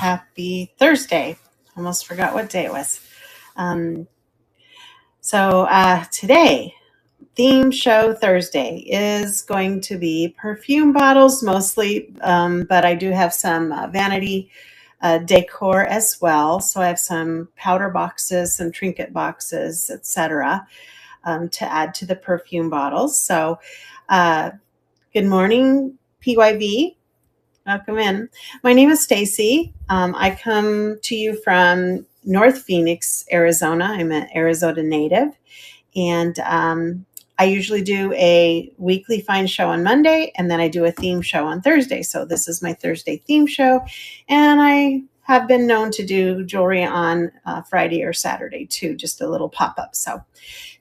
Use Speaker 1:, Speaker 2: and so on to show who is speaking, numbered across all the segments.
Speaker 1: Happy Thursday. Almost forgot what day it was. Um, so today, theme show Thursday is going to be perfume bottles mostly, but I do have some vanity decor as well. So I have some powder boxes, some trinket boxes, etc., to add to the perfume bottles. So, uh, good morning, PYV. Welcome in. My name is Stacy. I come to you from North Phoenix, Arizona. I'm an Arizona native, and I usually do a weekly find show on Monday, and then I do a theme show on Thursday. So this is my Thursday theme show, and I have been known to do jewelry on Friday or Saturday too, just a little pop up. So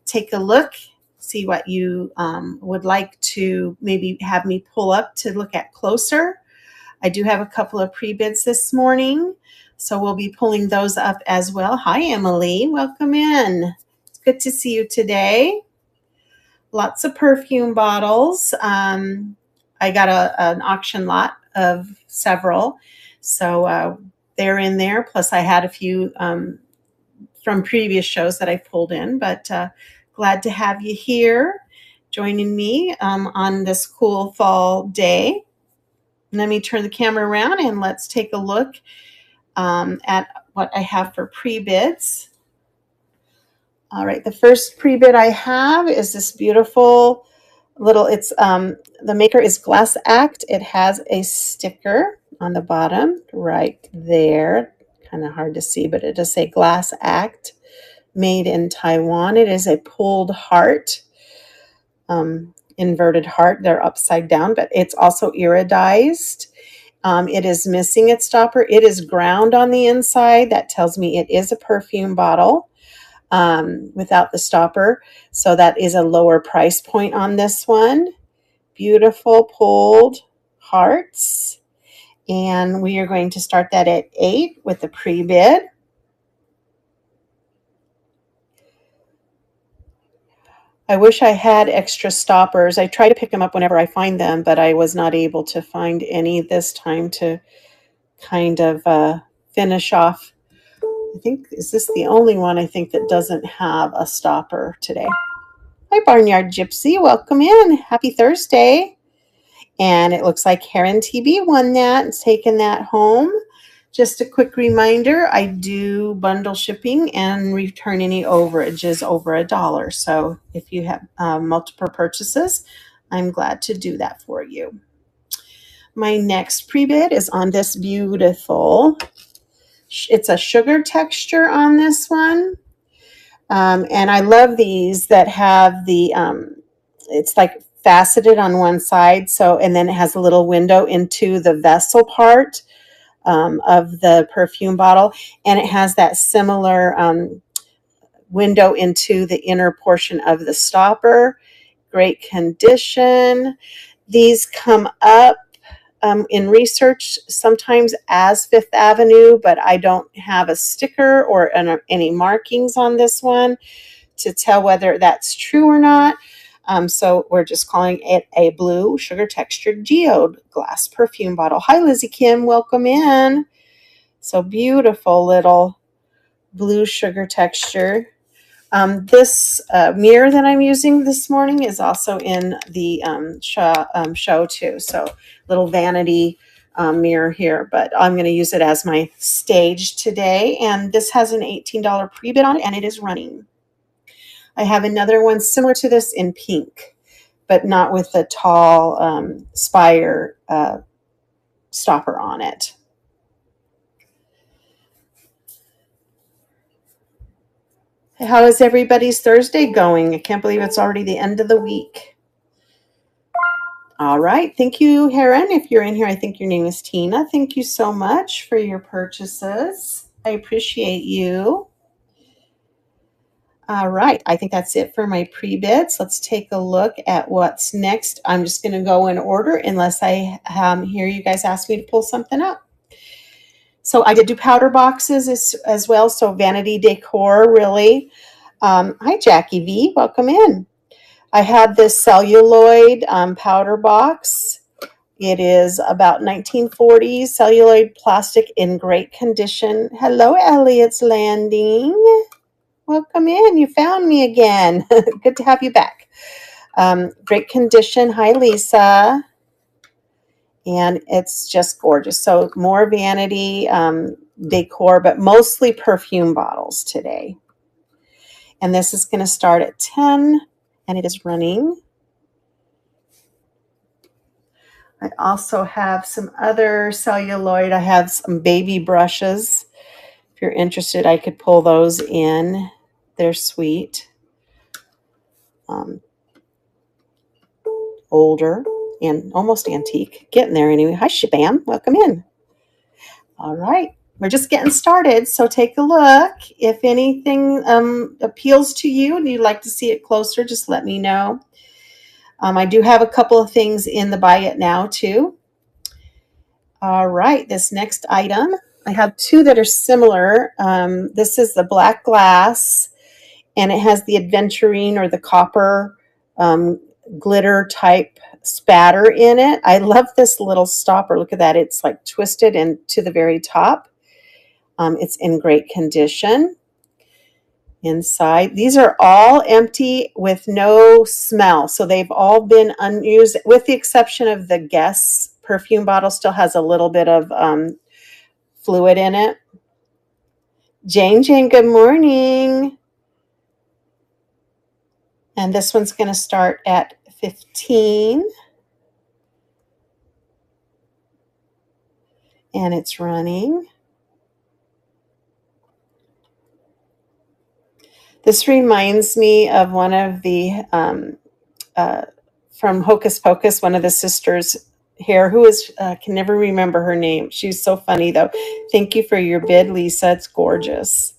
Speaker 1: take a look, see what you would like to maybe have me pull up to look at closer. I do have a couple of pre-bids this morning, so we'll be pulling those up as well. Hi, Emily. Welcome in. It's good to see you today. Lots of perfume bottles. I got an auction lot of several, so they're in there. Plus, I had a few from previous shows that I pulled in, but glad to have you here joining me on this cool fall day. Let me turn the camera around and let's take a look at what I have for pre-bids. All right, the first pre-bid I have is this beautiful little, the maker is Glass Act. It has a sticker on the bottom right there. Kind of hard to see, but it does say Glass Act, made in Taiwan. It is a pulled heart. Inverted heart. They're upside down, but it's also iridized. It is missing its stopper. It is ground on the inside. That tells me it is a perfume bottle without the stopper. So that is a lower price point on this one. Beautiful pulled hearts. And we are going to start that at 8 with the pre-bid. I wish I had extra stoppers. I try to pick them up whenever I find them, but I was not able to find any this time to kind of finish off. I think, is this the only one I think that doesn't have a stopper today? Hi, Barnyard Gypsy. Welcome in. Happy Thursday. And it looks like Heron TB won that and taken that home. Just a quick reminder, I do bundle shipping and return any overages over $1. So if you have multiple purchases, I'm glad to do that for you. My next pre-bid is on this beautiful, it's a sugar texture on this one. And I love these that have the, it's like faceted on one side. So, and then it has a little window into the vessel part of the perfume bottle, and it has that similar window into the inner portion of the stopper. Great condition. These come up in research sometimes as Fifth Avenue, but I don't have a sticker or any markings on this one to tell whether that's true or not. So we're just calling it a blue sugar textured geode glass perfume bottle. Hi, Lizzie Kim. Welcome in. So beautiful little blue sugar texture. This mirror that I'm using this morning is also in the show too. So little vanity mirror here, but I'm going to use it as my stage today. And this has an $18 pre-bid on it, and it is running. I have another one similar to this in pink, but not with the tall spire stopper on it. How is everybody's Thursday going? I can't believe it's already the end of the week. All right. Thank you, Heron. If you're in here, I think your name is Tina. Thank you so much for your purchases. I appreciate you. All right, I think that's it for my pre-bids. Let's take a look at what's next. I'm just going to go in order unless I hear you guys ask me to pull something up. So I did do powder boxes as well, so vanity decor, really. Hi, Jackie V. Welcome in. I had this celluloid powder box. It is about 1940 celluloid plastic in great condition. Hello, Elliot's Landing. Welcome in. You found me again. Good to have you back. Great condition. Hi, Lisa. And it's just gorgeous. So more vanity decor, but mostly perfume bottles today. And this is going to start at 10, and it is running. I also have some other celluloid. I have some baby brushes. If you're interested, I could pull those in. They're sweet. Older and almost antique. Getting there anyway. Hi, Shabam. Welcome in. All right. We're just getting started, so take a look. If anything appeals to you and you'd like to see it closer, just let me know. I do have a couple of things in the buy it now too. All right, this next item, I have two that are similar. This is the black glass, and it has the aventurine or the copper glitter type spatter in it. I love this little stopper. Look at that. It's like twisted and to the very top. It's in great condition. Inside, these are all empty with no smell. So they've all been unused, with the exception of the Guess perfume bottle still has a little bit of fluid in it. Jane, good morning. And this one's going to start at 15. And it's running. This reminds me of one of the, from Hocus Pocus, one of the sisters here, who is, can never remember her name. She's so funny, though. Thank you for your bid, Lisa. It's gorgeous.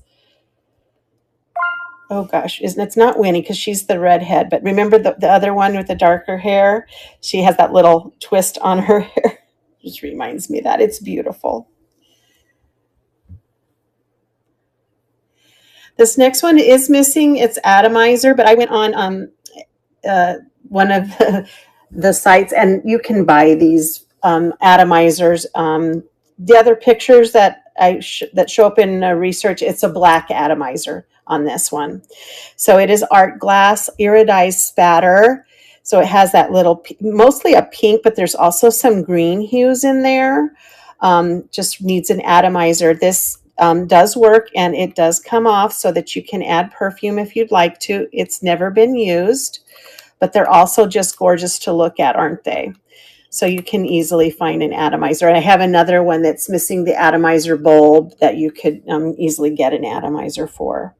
Speaker 1: Oh, gosh. It's not Winnie because she's the redhead. But remember the other one with the darker hair? She has that little twist on her hair. Just reminds me of that. It's beautiful. This next one is missing. It's Atomizer, but I went on one of the sites, and you can buy these atomizers. The other pictures that that show up in research, it's a black atomizer on this one. So it is art glass iridized spatter. So it has that little, mostly a pink, but there's also some green hues in there. Just needs an atomizer. This does work, and it does come off so that you can add perfume if you'd like to. It's never been used, but they're also just gorgeous to look at, aren't they? So you can easily find an atomizer. And I have another one that's missing the atomizer bulb that you could easily get an atomizer for.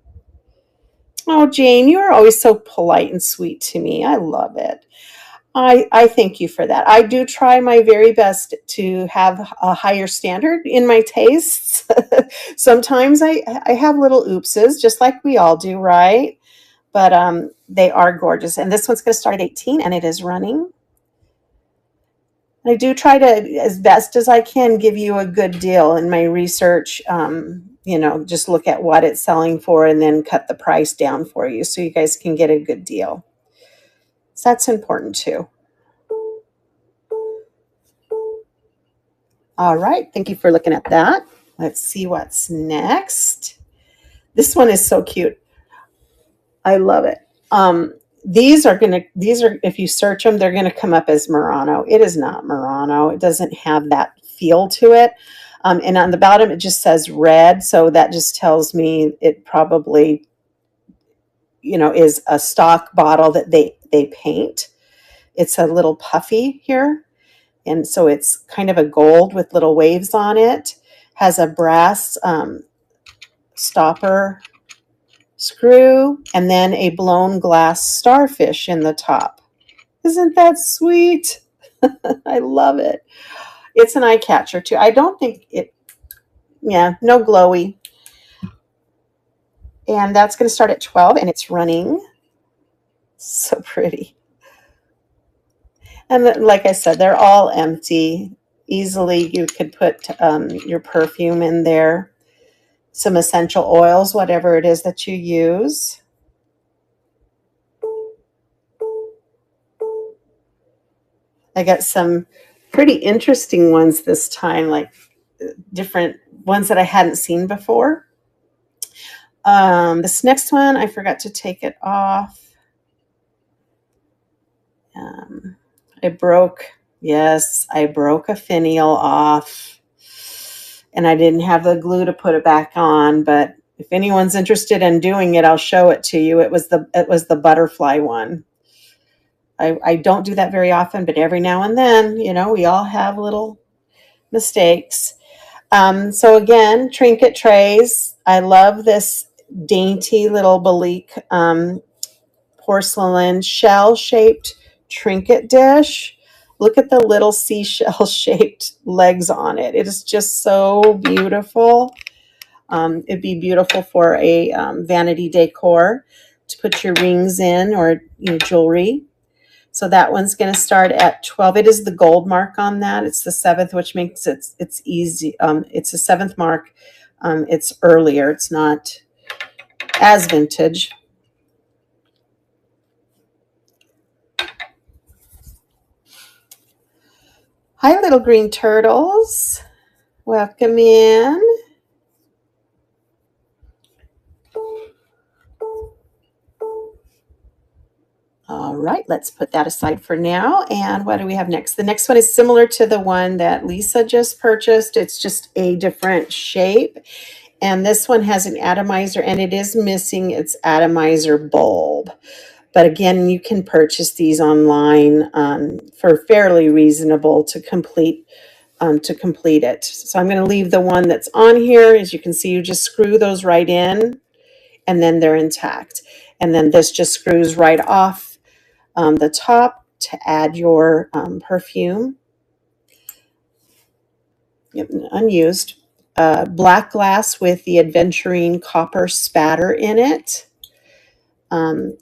Speaker 1: Oh, Jane, you are always so polite and sweet to me. I love it. I thank you for that. I do try my very best to have a higher standard in my tastes. Sometimes I have little oopses, just like we all do, right? But they are gorgeous. And this one's going to start at 18, and it is running. And I do try to, as best as I can, give you a good deal in my research. Just look at what it's selling for and then cut the price down for you so you guys can get a good deal. So that's important too. All right. Thank you for looking at that. Let's see what's next. This one is so cute. I love it. These are, if you search them, they're going to come up as Murano. It is not Murano. It doesn't have that feel to it. And on the bottom, it just says red. So that just tells me it probably, is a stock bottle that they paint. It's a little puffy here. And so it's kind of a gold with little waves on it. Has a brass stopper screw, and then a blown glass starfish in the top. Isn't that sweet? I love it. It's an eye catcher too. I don't think it, no glowy. And that's going to start at 12, and it's running. So pretty. And like I said, they're all empty. Easily you could put your perfume in there, some essential oils, whatever it is that you use. I got some pretty interesting ones this time, like different ones that I hadn't seen before. This next one, I forgot to take it off. I broke a finial off, and I didn't have the glue to put it back on, but if anyone's interested in doing it, I'll show it to you. It was the butterfly one. I don't do that very often, but every now and then, we all have little mistakes. So again, trinket trays. I love this dainty little Balique porcelain shell-shaped trinket dish. Look at the little seashell-shaped legs on it. It is just so beautiful. It'd be beautiful for a vanity decor to put your rings in, or jewelry. So that one's going to start at 12. It is the gold mark on that. It's the 7th, which makes it's easy. It's the 7th mark. It's earlier. It's not as vintage. Hi, little green turtles. Welcome in. All right, let's put that aside for now. And what do we have next? The next one is similar to the one that Lisa just purchased. It's just a different shape. And this one has an atomizer, and it is missing its atomizer bulb. But again, you can purchase these online for fairly reasonable to complete it. So I'm going to leave the one that's on here. As you can see, you just screw those right in, and then they're intact. And then this just screws right off the top to add your perfume. Yep, unused. Black glass with the aventurine copper spatter in it.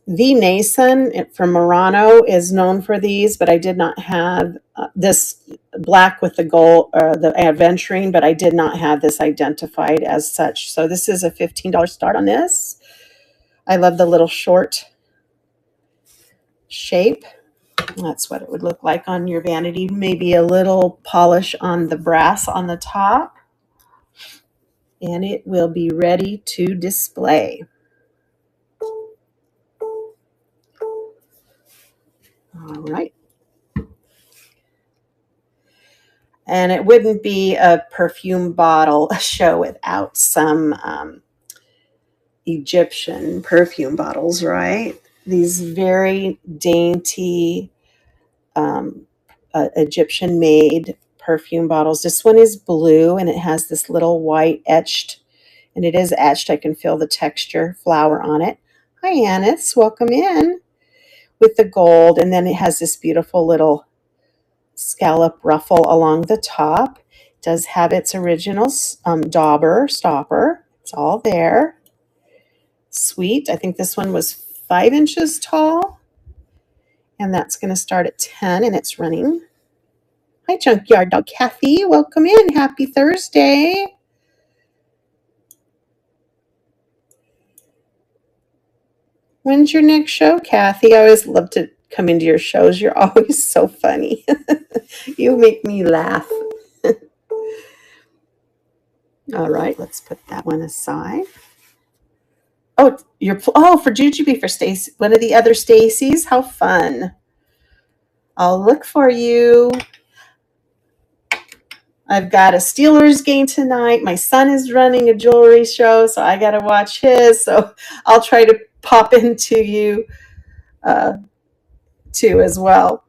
Speaker 1: V. Nason from Murano is known for these, but I did not have this black with the gold, the aventurine, but I did not have this identified as such. So this is a $15 start on this. I love the little short shape. That's what it would look like on your vanity. Maybe a little polish on the brass on the top, and it will be ready to display. All right. And it wouldn't be a perfume bottle show without some Egyptian perfume bottles, right? These very dainty Egyptian-made perfume bottles. This one is blue, and it has this little white etched, and it is etched. I can feel the texture flower on it. Hi, Annis. Welcome in. With the gold, and then it has this beautiful little scallop ruffle along the top. It does have its original dauber stopper. It's all there. Sweet. I think this one was 5 inches tall, and that's going to start at 10, and it's running. Hi, Junkyard Dog Kathy. Welcome in. Happy Thursday. When's your next show, Kathy? I always love to come into your shows. You're always so funny. You make me laugh. All right, let's put that one aside. Oh, for Jujubee for Stacy, one of the other Stacys. How fun! I'll look for you. I've got a Steelers game tonight. My son is running a jewelry show, so I got to watch his. So I'll try to pop into you too as well.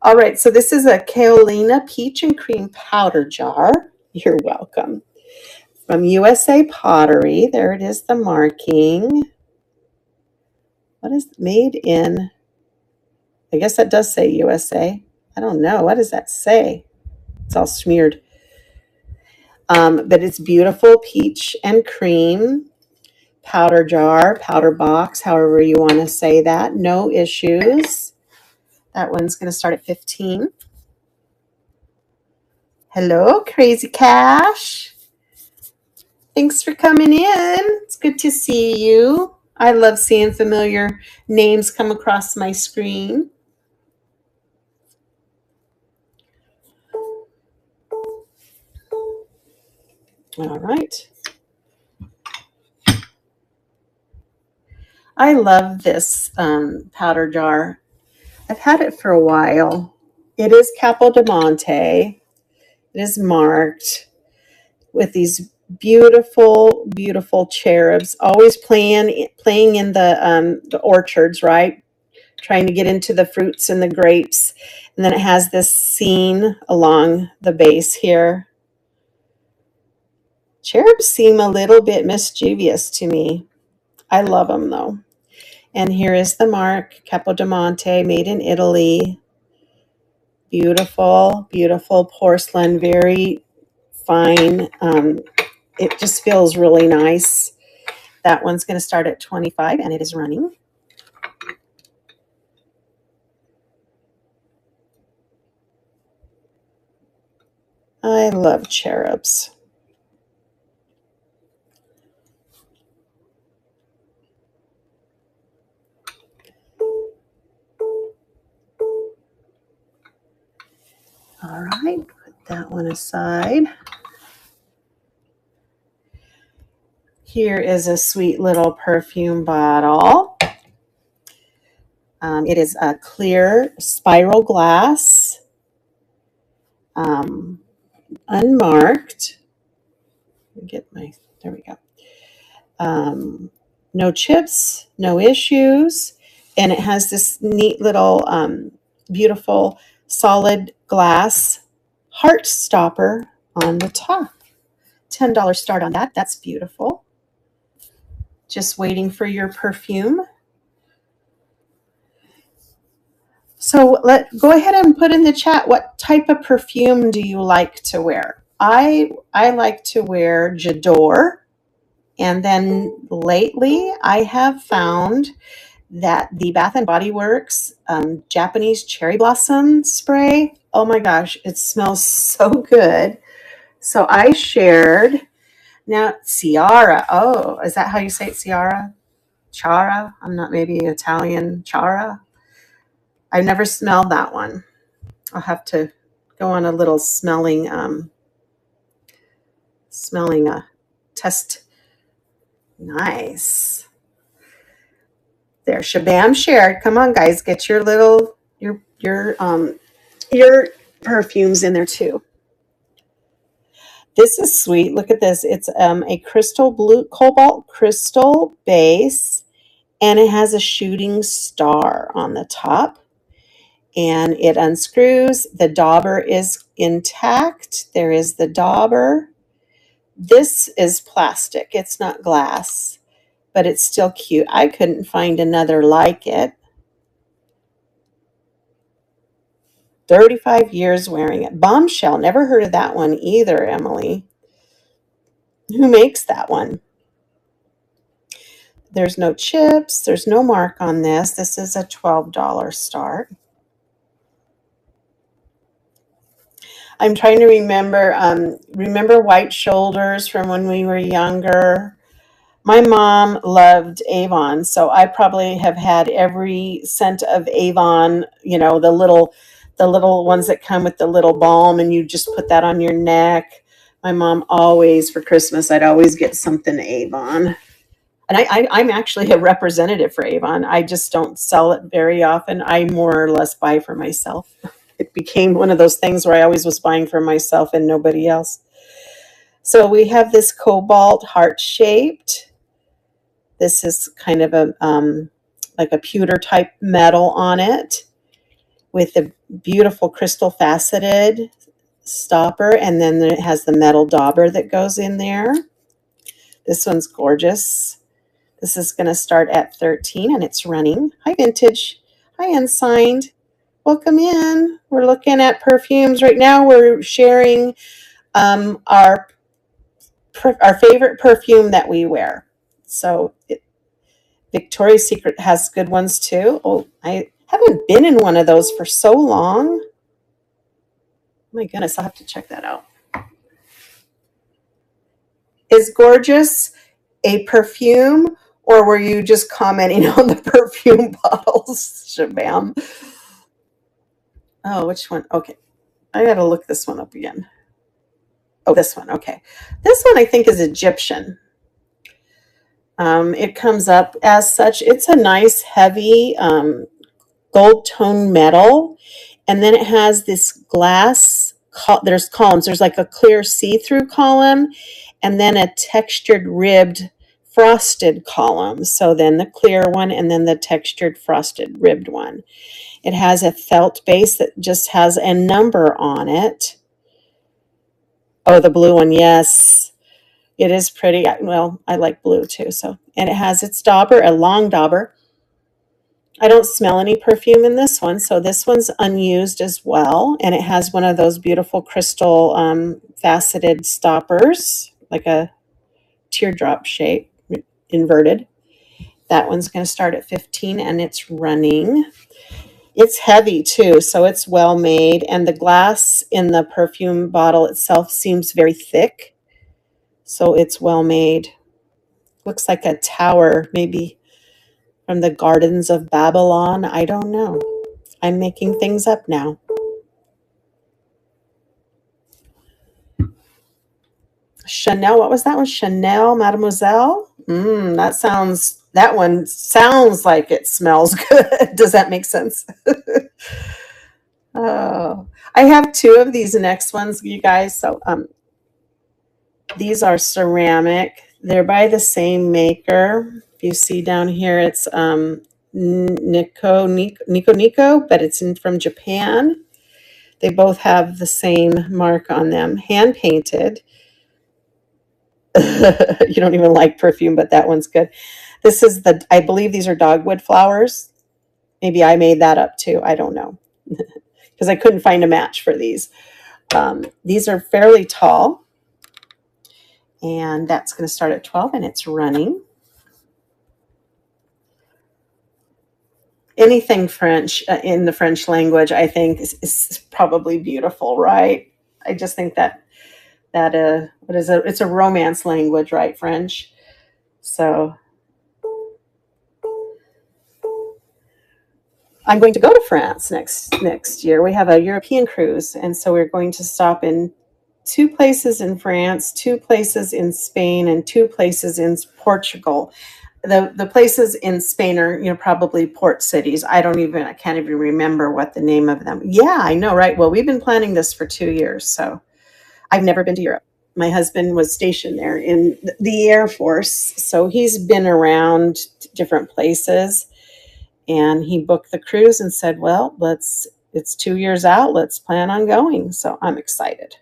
Speaker 1: All right, so this is a Kaolina Peach and Cream Powder Jar. You're welcome. From USA Pottery. There it is, the marking. What is made in? I guess that does say USA. I don't know. What does that say? It's all smeared. But it's beautiful peach and cream powder jar, powder box, however you want to say that. No issues. That one's going to start at 15. Hello, Crazy Cash. Thanks for coming in. It's good to see you. I love seeing familiar names come across my screen. All right. I love this powder jar. I've had it for a while. It is Capodimonte. It is marked with these beautiful, beautiful cherubs, always playing in the orchards, right? Trying to get into the fruits and the grapes. And then it has this scene along the base here. Cherubs seem a little bit mischievous to me. I love them though. And here is the mark, Capodimonte, made in Italy. Beautiful, beautiful porcelain, very fine. It just feels really nice. That one's going to start at 25 and it is running. I love cherubs. All right, put that one aside. Here is a sweet little perfume bottle. It is a clear spiral glass, unmarked. There we go. No chips, no issues. And it has this neat little beautiful solid glass heart stopper on the top. $10 start on that. That's beautiful. Just waiting for your perfume. So go ahead and put in the chat, what type of perfume do you like to wear? I like to wear J'adore. And then lately I have found that the Bath and Body Works Japanese cherry blossom spray, oh my gosh, it smells so good. So I shared, now Ciara, oh, is that how you say it, Ciara? Chara? I'm not, maybe Italian, Chara? I've never smelled that one. I'll have to go on a little smelling test. Nice. There, Shabam shared. Come on, guys, get your little your perfumes in there too. This is sweet. Look at this. It's a crystal blue cobalt crystal base, and it has a shooting star on the top. And it unscrews. The dauber is intact. There is the dauber. This is plastic. It's not glass, but it's still cute. I couldn't find another like it. 35 years wearing it. Bombshell. Never heard of that one either, Emily. Who makes that one? There's no chips. There's no mark on this. This is a $12 start. I'm trying to remember White Shoulders from when we were younger. My mom loved Avon, so I probably have had every scent of Avon, the little ones that come with the little balm and you just put that on your neck. My mom always, for Christmas, I'd always get something Avon. And I'm actually a representative for Avon. I just don't sell it very often. I more or less buy for myself. It became one of those things where I always was buying for myself and nobody else. So we have this cobalt heart-shaped. This is kind of like a pewter type metal on it with a beautiful crystal faceted stopper. And then it has the metal dauber that goes in there. This one's gorgeous. This is going to start at 13 and it's running. Hi, Vintage. Hi, Unsigned. Welcome in. We're looking at perfumes right now. We're sharing our favorite perfume that we wear. So Victoria's Secret has good ones too. Oh, I haven't been in one of those for so long. Oh my goodness, I'll have to check that out. Is Gorgeous a perfume, or were you just commenting on the perfume bottles, Shabam? Oh, which one? Okay. I got to look this one up again. Oh, this one. Okay. This one I think is Egyptian. It comes up as such. It's a nice, heavy gold tone metal. And then it has this glass. There's columns. There's like a clear see-through column, and then a textured ribbed frosted column. So then the clear one, and then the textured frosted ribbed one. It has a felt base that just has a number on it. Oh, the blue one, yes. It is pretty. Well, I like blue too. So, and it has its dauber, a long dauber. I don't smell any perfume in this one, so this one's unused as well. And it has one of those beautiful crystal faceted stoppers, like a teardrop shape, inverted. That one's going to start at 15 and it's running. It's heavy too, so it's well made. And the glass in the perfume bottle itself seems very thick, so it's well made. Looks like a tower, maybe from the Gardens of Babylon. I don't know. I'm making things up now. Chanel, what was that one? Chanel, Mademoiselle? That one sounds like it smells good. Does that make sense? Oh, I have two of these next ones, you guys. So these are ceramic. They're by the same maker. If you see down here, it's Nico, but it's from Japan. They both have the same mark on them, hand painted. You don't even like perfume, but that one's good. This is I believe these are dogwood flowers. Maybe I made that up too. I don't know. Because I couldn't find a match for these. These are fairly tall. And that's going to start at 12 and it's running. Anything French in the French language, I think, is probably beautiful, right? I just think that it's a romance language, right? French. So I'm going to go to France next year. We have a European cruise, and so we're going to stop in 2 places in France, 2 places in Spain, and 2 places in Portugal. The places in Spain are, probably port cities. I can't even remember what the name of them. Yeah, I know, right? Well, we've been planning this for 2 years, so I've never been to Europe. My husband was stationed there in the Air Force, so he's been around different places, and he booked the cruise and said, well, it's 2 years out. Let's plan on going. So I'm excited.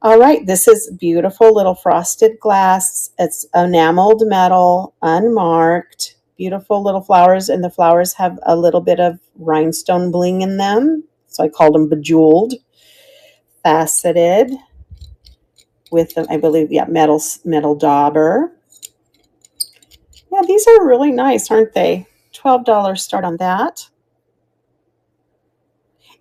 Speaker 1: All right, this is beautiful little frosted glass. It's enameled metal, unmarked, beautiful little flowers, and the flowers have a little bit of rhinestone bling in them. So I called them bejeweled, faceted with, I believe, metal dauber. Yeah, these are really nice, aren't they? $12 start on that.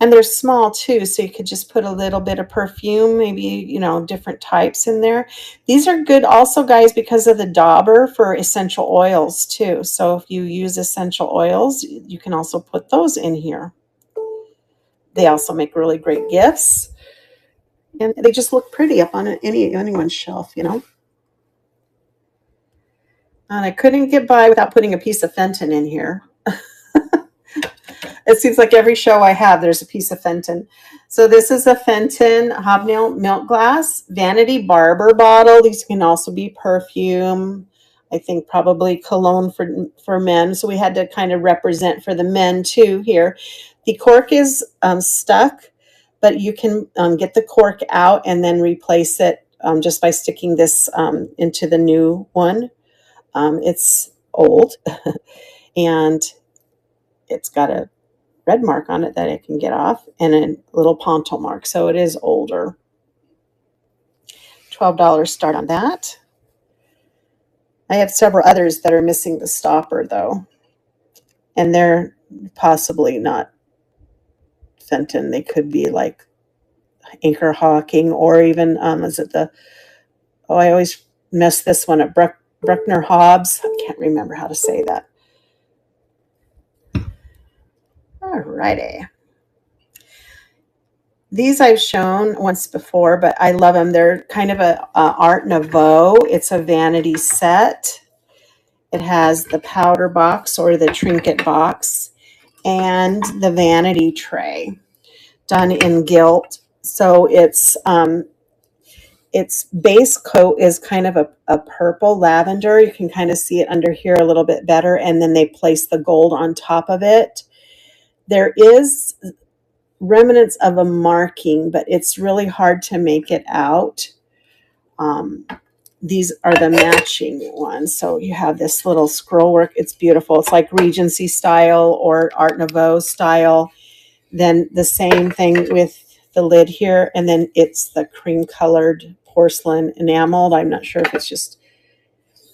Speaker 1: And they're small too, so you could just put a little bit of perfume, maybe, different types in there. These are good also, guys, because of the dauber for essential oils too. So if you use essential oils, you can also put those in here. They also make really great gifts. And they just look pretty up on anyone's shelf, And I couldn't get by without putting a piece of Fenton in here. It seems like every show I have, there's a piece of Fenton. So this is a Fenton hobnail milk glass vanity barber bottle. These can also be perfume. I think probably cologne for men. So we had to kind of represent for the men too here. The cork is stuck, but you can get the cork out and then replace it just by sticking this into the new one. It's old and it's got a red mark on it that I can get off and a little Ponto mark. So it is older. $12 start on that. I have several others that are missing the stopper though. And they're possibly not Fenton. They could be like Anchor Hawking or even, I always mess this one up, Bruckner Hobbs. I can't remember how to say that. All righty. These I've shown once before, but I love them. They're kind of a Art Nouveau. It's a vanity set. It has the powder box or the trinket box and the vanity tray done in gilt. So its base coat is kind of a purple lavender. You can kind of see it under here a little bit better. And then they place the gold on top of it. There is remnants of a marking, but it's really hard to make it out. These are the matching ones. So you have this little scroll work. It's beautiful. It's like Regency style or Art Nouveau style. Then the same thing with the lid here. And then it's the cream colored porcelain enameled. I'm not sure if it's just,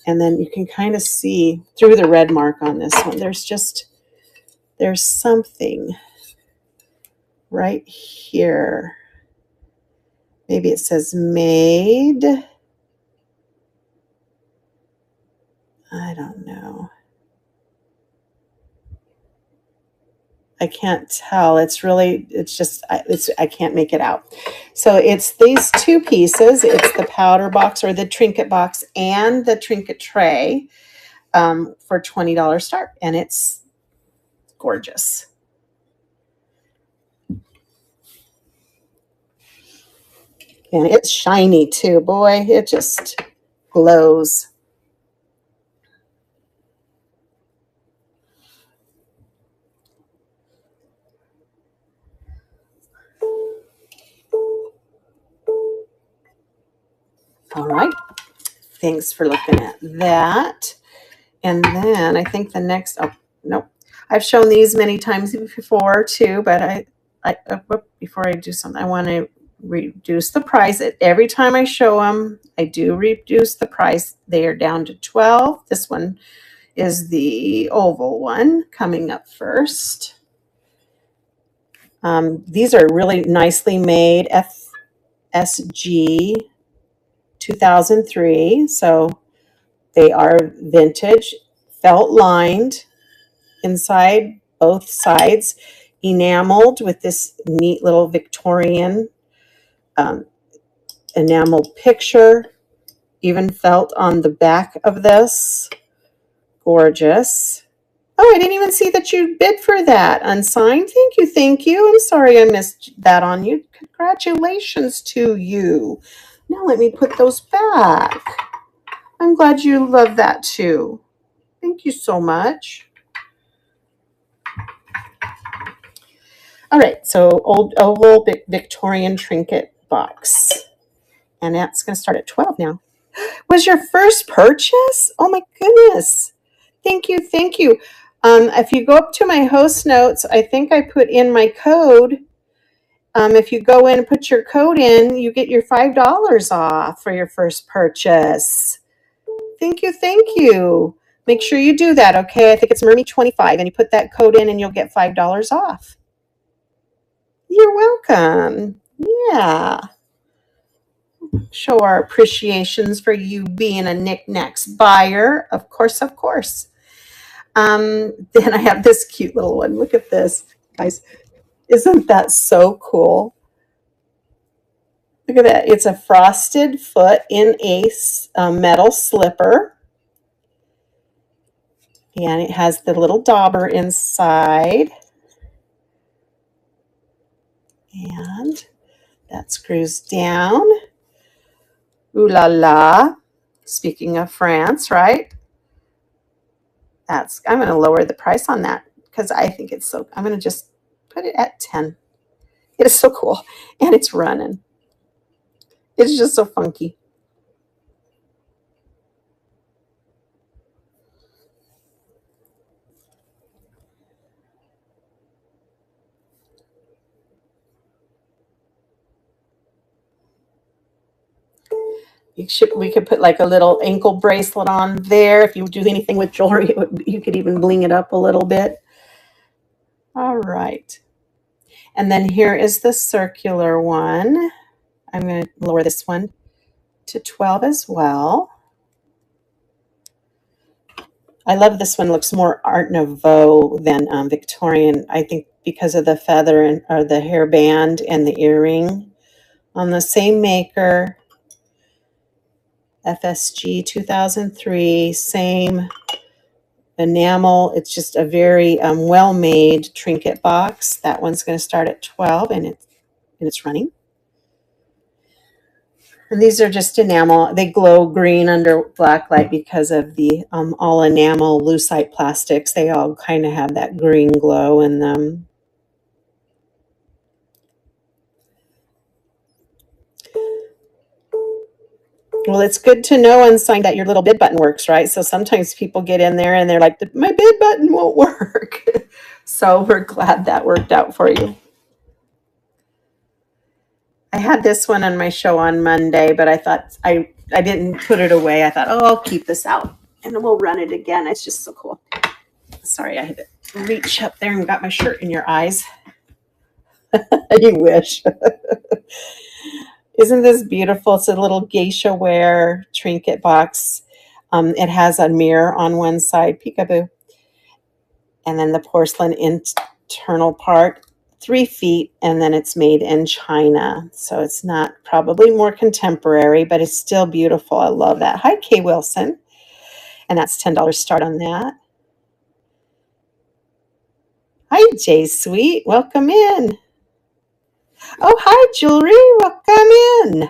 Speaker 1: and then you can kind of see through the red mark on this one. There's something right here. Maybe it says made. I don't know. I can't tell. I can't make it out. So it's these two pieces. It's the powder box or the trinket box and the trinket tray for $20 start. And it's gorgeous. And it's shiny too. Boy, it just glows. All right. Thanks for looking at that. And then I think the next, oh, nope. I've shown these many times before too, but before I do something, I want to reduce the price. Every time I show them, I do reduce the price. They are down to $12. This one is the oval one coming up first. These are really nicely made, FSG 2003. So they are vintage, felt lined inside, both sides, enameled with this neat little Victorian enameled picture, even felt on the back of this. Gorgeous. Oh, I didn't even see that you bid for that. Unsigned. Thank you. Thank you. I'm sorry I missed that on you. Congratulations to you. Now let me put those back. I'm glad you love that too. Thank you so much. All right, so old oval Victorian trinket box. And that's going to start at 12 now. Was your first purchase? Oh my goodness. Thank you. Thank you. If you go up to my host notes, I think I put in my code. If you go in and put your code in, you get your $5 off for your first purchase. Thank you. Thank you. Make sure you do that, okay? I think it's Mermy25, and you put that code in and you'll get $5 off. You're welcome. Yeah. Show our appreciations for you being a knickknacks buyer. Of course, of course. Then I have this cute little one. Look at this, guys. Isn't that so cool? Look at that. It's a frosted foot in a metal slipper. And it has the little dauber inside. And that screws down. Ooh la la. Speaking of France, right? I'm going to lower the price on that because I think it's so, I'm going to just put it at 10. It is so cool. And it's running. It's just so funky. We could put like a little ankle bracelet on there. If you do anything with jewelry, you could even bling it up a little bit. All right. And then here is the circular one. I'm going to lower this one to 12 as well. I love this one. Looks more Art Nouveau than Victorian. I think because of the feather and or the hairband and the earring. On the same maker, FSG 2003, same enamel. It's just a very well-made trinket box. That one's going to start at 12 and it's running. And these are just enamel. They glow green under black light because of the all enamel lucite plastics. They all kind of have that green glow in them. Well, it's good to know and sign that your little bid button works, right? So sometimes people get in there and they're like, my bid button won't work. So we're glad that worked out for you. I had this one on my show on Monday, but I thought I didn't put it away. I thought, oh, I'll keep this out and we'll run it again. It's just so cool. Sorry, I had to reach up there and got my shirt in your eyes. You wish. Isn't this beautiful? It's a little geisha wear trinket box. It has a mirror on one side, peekaboo. And then the porcelain internal part, 3 feet, and then it's made in China. So it's not probably more contemporary, but it's still beautiful. I love that. Hi, Kay Wilson. And that's $10 start on that. Hi, Jay Sweet. Welcome in. Oh, hi, Jewelry. Welcome in.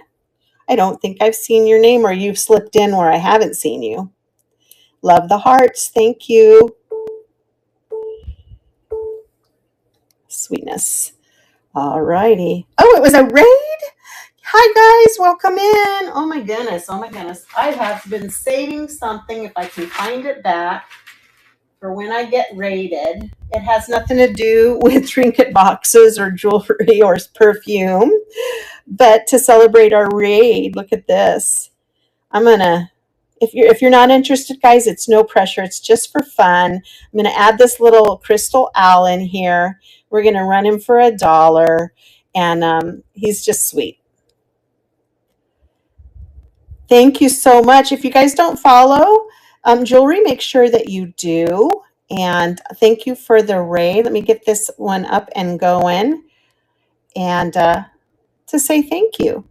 Speaker 1: I don't think I've seen your name or you've slipped in where I haven't seen you. Love the hearts. Thank you. Sweetness. All righty. Oh, it was a raid? Hi, guys. Welcome in. Oh, my goodness. Oh, my goodness. I have been saving something, if I can find it back, for when I get raided. It has nothing to do with trinket boxes or jewelry or perfume, but to celebrate our raid. Look at this. I'm going to, if you're not interested, guys, it's no pressure. It's just for fun. I'm going to add this little crystal owl in here. We're going to run him for $1, and he's just sweet. Thank you so much. If you guys don't follow Jewelry, make sure that you do. And thank you for the raid. Let me get this one up and going, and to say thank you.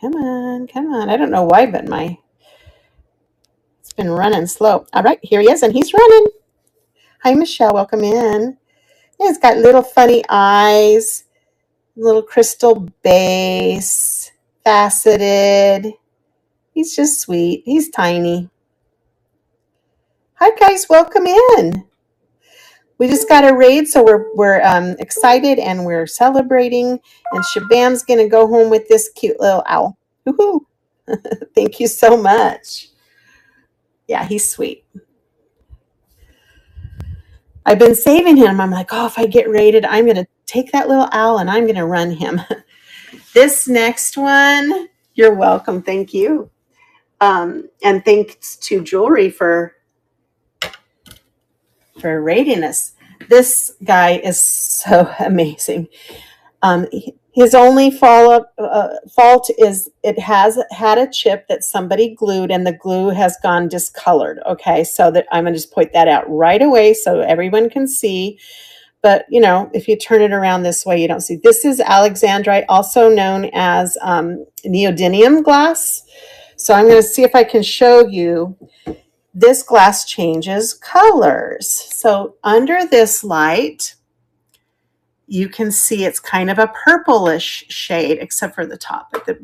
Speaker 1: Come on, come on. I don't know why, but it's been running slow. All right, here he is, and he's running. Hi, Michelle. Welcome in. Yeah, he's got little funny eyes, little crystal base, faceted. He's just sweet. He's tiny. Hi, guys. Welcome in. We just got a raid, so we're excited and we're celebrating. And Shabam's gonna go home with this cute little owl. Woohoo! Thank you so much. Yeah, he's sweet. I've been saving him. I'm like, oh, if I get raided, I'm gonna take that little owl and I'm gonna run him. This next one, you're welcome. Thank you. And thanks to Jewelry for raiding us. This guy is so amazing. His only fault is it has had a chip that somebody glued and the glue has gone discolored. Okay, so that I'm going to just point that out right away so everyone can see. But, you know, if you turn it around this way, you don't see. This is alexandrite, also known as neodymium glass. So I'm going to see if I can show you. This glass changes colors. So under this light, you can see it's kind of a purplish shade, except for the top. But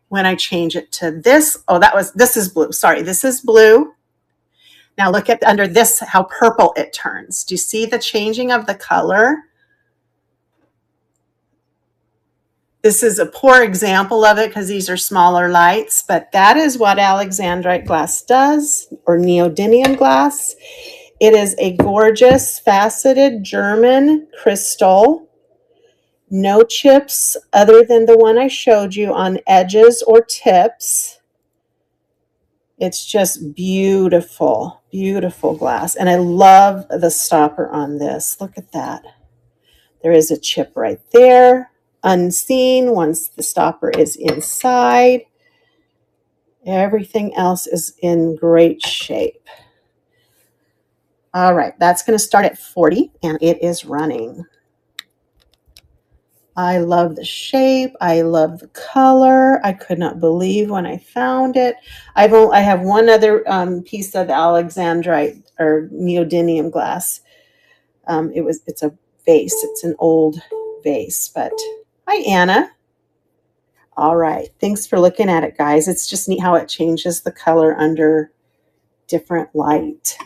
Speaker 1: when I change it to this, this is blue. Sorry, this is blue. Now look at under this, how purple it turns. Do you see the changing of the color? This is a poor example of it because these are smaller lights, but that is what alexandrite glass does, or neodymium glass. It is a gorgeous faceted German crystal. No chips other than the one I showed you on edges or tips. It's just beautiful, beautiful glass. And I love the stopper on this. Look at that. There is a chip right there, unseen once the stopper is inside. Everything else is in great shape. All right, that's going to start at 40 and it is running. I love the shape. I love the color. I could not believe when I found it. I have one other piece of alexandrite or neodymium glass. It's a vase. It's an old vase. But hi, Anna. All right. Thanks for looking at it, guys. It's just neat how it changes the color under different light.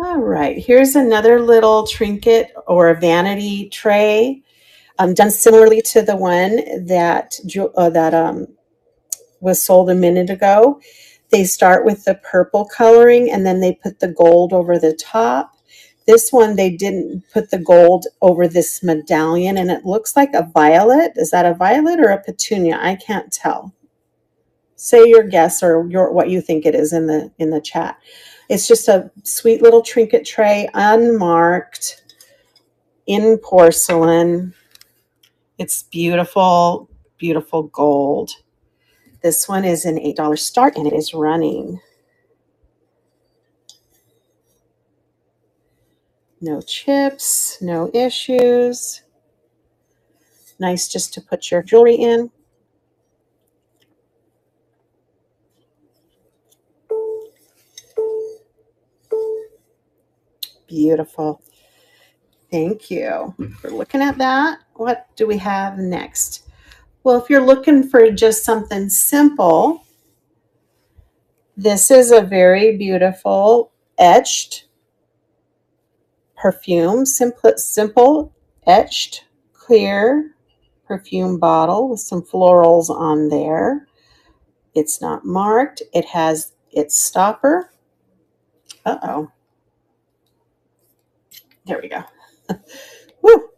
Speaker 1: All right. Here's another little trinket or a vanity tray. Done similarly to the one that was sold a minute ago. They start with the purple coloring and then they put the gold over the top. This one, they didn't put the gold over this medallion and it looks like a violet. Is that a violet or a petunia? I can't tell. Say your guess or what you think it is in the chat. It's just a sweet little trinket tray, unmarked, in porcelain. It's beautiful, beautiful gold. This one is an $8 start and it is running. No chips, no issues. Nice just to put your jewelry in. Beautiful. Thank you for looking at that. What do we have next? Well, if you're looking for just something simple, this is a very beautiful etched perfume, simple etched clear perfume bottle with some florals on there. It's not marked. It has its stopper. Uh-oh. There we go. Woo.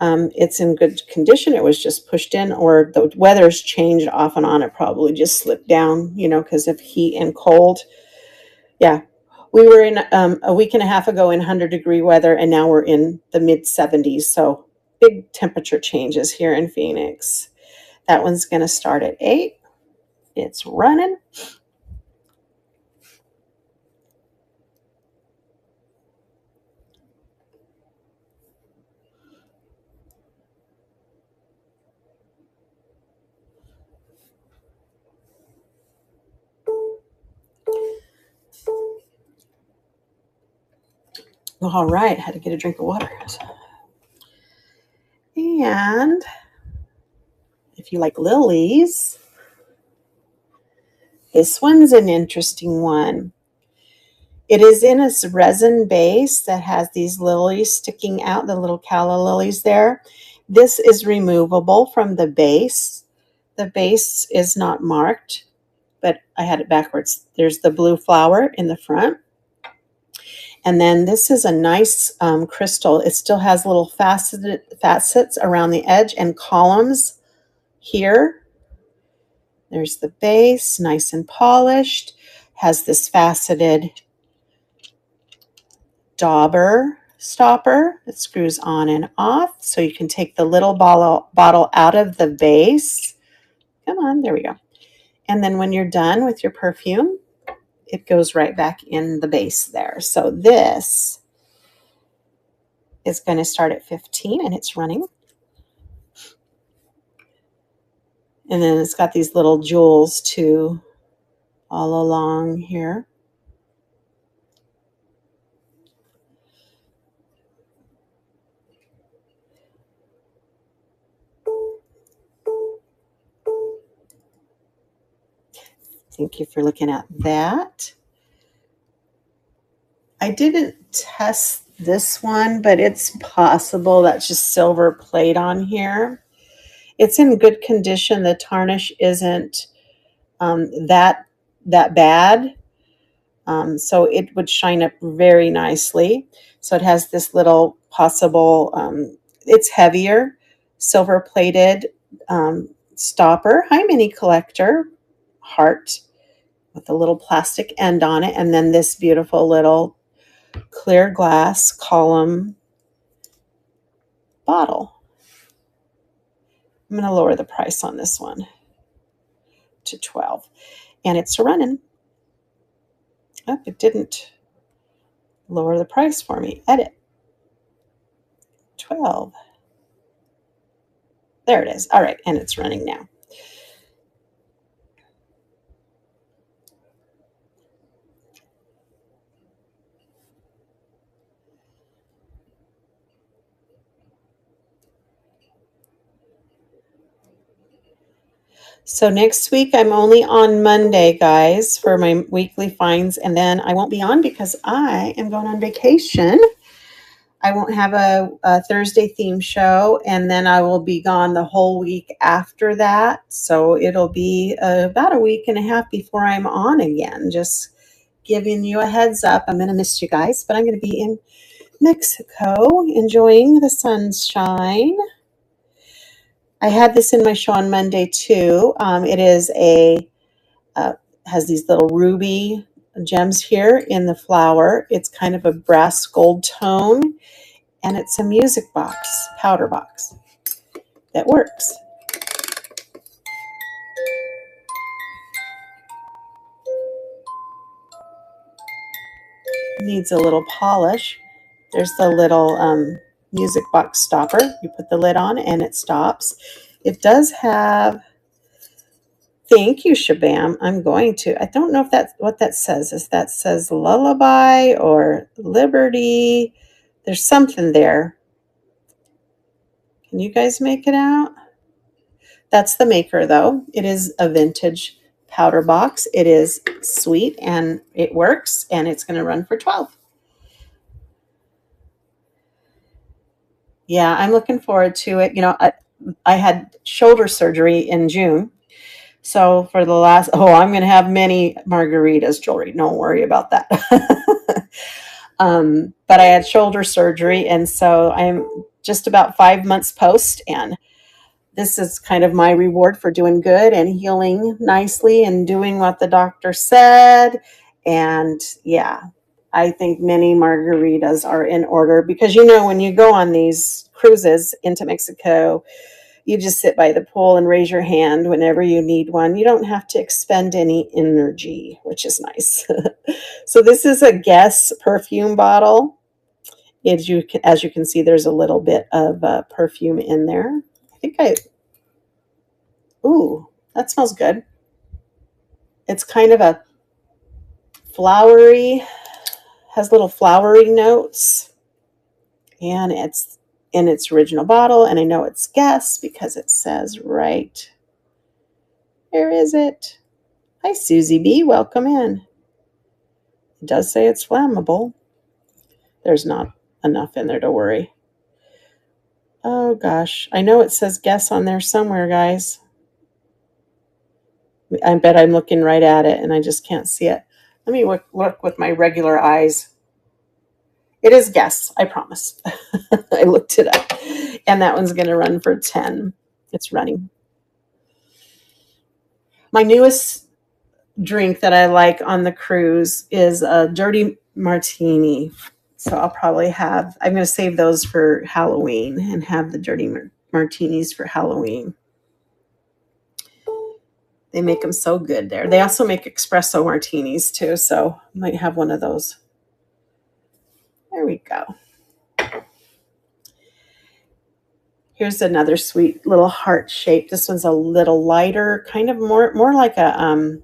Speaker 1: It's in good condition. It was just pushed in, or the weather's changed off and on. It probably just slipped down, because of heat and cold. Yeah. We were in a week and a half ago in 100-degree weather, and now we're in the mid-70s. So big temperature changes here in Phoenix. That one's going to start at 8. It's running. All right, I had to get a drink of water. And if you like lilies, this one's an interesting one. It is in a resin base that has these lilies sticking out, the little calla lilies there. This is removable from the base. The base is not marked, but I had it backwards. There's the blue flower in the front. And then this is a nice crystal. It still has little facets around the edge and columns here. There's the base, nice and polished. Has this faceted dauber stopper that screws on and off. So you can take the little bottle out of the base. Come on, there we go. And then when you're done with your perfume, it goes right back in the base there. So this is going to start at 15 and it's running. And then it's got these little jewels too all along here. Thank you for looking at that. I didn't test this one, but it's possible that's just silver plate on here. It's in good condition. The tarnish isn't that bad. So it would shine up very nicely. So it has this little possible, it's heavier, silver plated stopper. Hi, Mini Collector. Heart with a little plastic end on it. And then this beautiful little clear glass column bottle. I'm going to lower the price on this one to $12. And it's running. Oh, it didn't lower the price for me. Edit. 12. There it is. All right, and it's running now. So next week, I'm only on Monday, guys, for my weekly finds, and then I won't be on because I am going on vacation. I won't have a Thursday theme show, and then I will be gone the whole week after that. So it'll be about a week and a half before I'm on again. Just giving you a heads up. I'm going to miss you guys, but I'm going to be in Mexico enjoying the sunshine. I had this in my show on Monday too. It is has these little ruby gems here in the flower. It's kind of a brass gold tone, and it's a music box, powder box that works. Needs a little polish. There's the little music box stopper. You put the lid on and it stops. It does have, thank you, Shabam. I'm going to, I don't know if that's what that says. If that says lullaby or liberty. There's something there. Can you guys make it out? That's the maker though. It is a vintage powder box. It is sweet and it works, and it's going to run for 12. Yeah, I'm looking forward to it. You know, I had shoulder surgery in June. So for the last, I'm going to have many margaritas jewelry. Don't worry about that. But I had shoulder surgery, and so I'm just about 5 months post, and this is kind of my reward for doing good and healing nicely and doing what the doctor said. And yeah, I think many margaritas are in order because, you know, when you go on these cruises into Mexico, you just sit by the pool and raise your hand whenever you need one. You don't have to expend any energy, which is nice. So this is a Guess perfume bottle. As you can see, there's a little bit of perfume in there. Ooh, that smells good. It's kind of a flowery, has little flowery notes, and it's in its original bottle, and I know it's Guess because it says right. Where is it? Hi, Susie B. Welcome in. It does say it's flammable. There's not enough in there to worry. Oh gosh, I know it says Guess on there somewhere, guys. I bet I'm looking right at it and I just can't see it. Let me look with my regular eyes. It is Guess, I promise. I looked it up. And that one's going to run for 10. It's running. My newest drink that I like on the cruise is a dirty martini. So I'm going to save those for Halloween and have the dirty martinis for Halloween. They make them so good there. They also make espresso martinis too, so I might have one of those. There we go. Here's another sweet little heart shape. This one's a little lighter, kind of more like a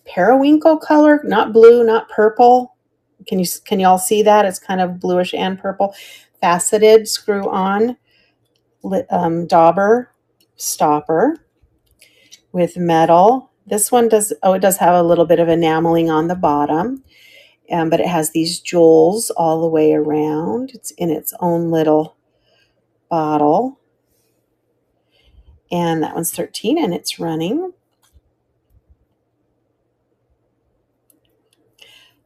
Speaker 1: periwinkle color, not blue, not purple. Can you all see that? It's kind of bluish and purple. Faceted screw on dauber stopper with metal. This one does have a little bit of enameling on the bottom, but it has these jewels all the way around. It's in its own little bottle. And that one's 13 and it's running.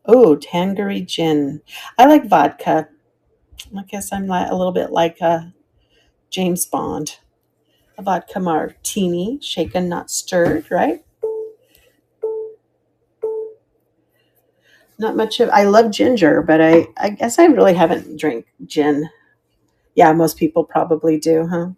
Speaker 1: Oh, Tanqueray gin. I like vodka. I guess I'm a little bit like James Bond. A vodka martini, shaken, not stirred, right? Not much of, I love ginger, but I guess I really haven't drank gin. Yeah, most people probably do, huh?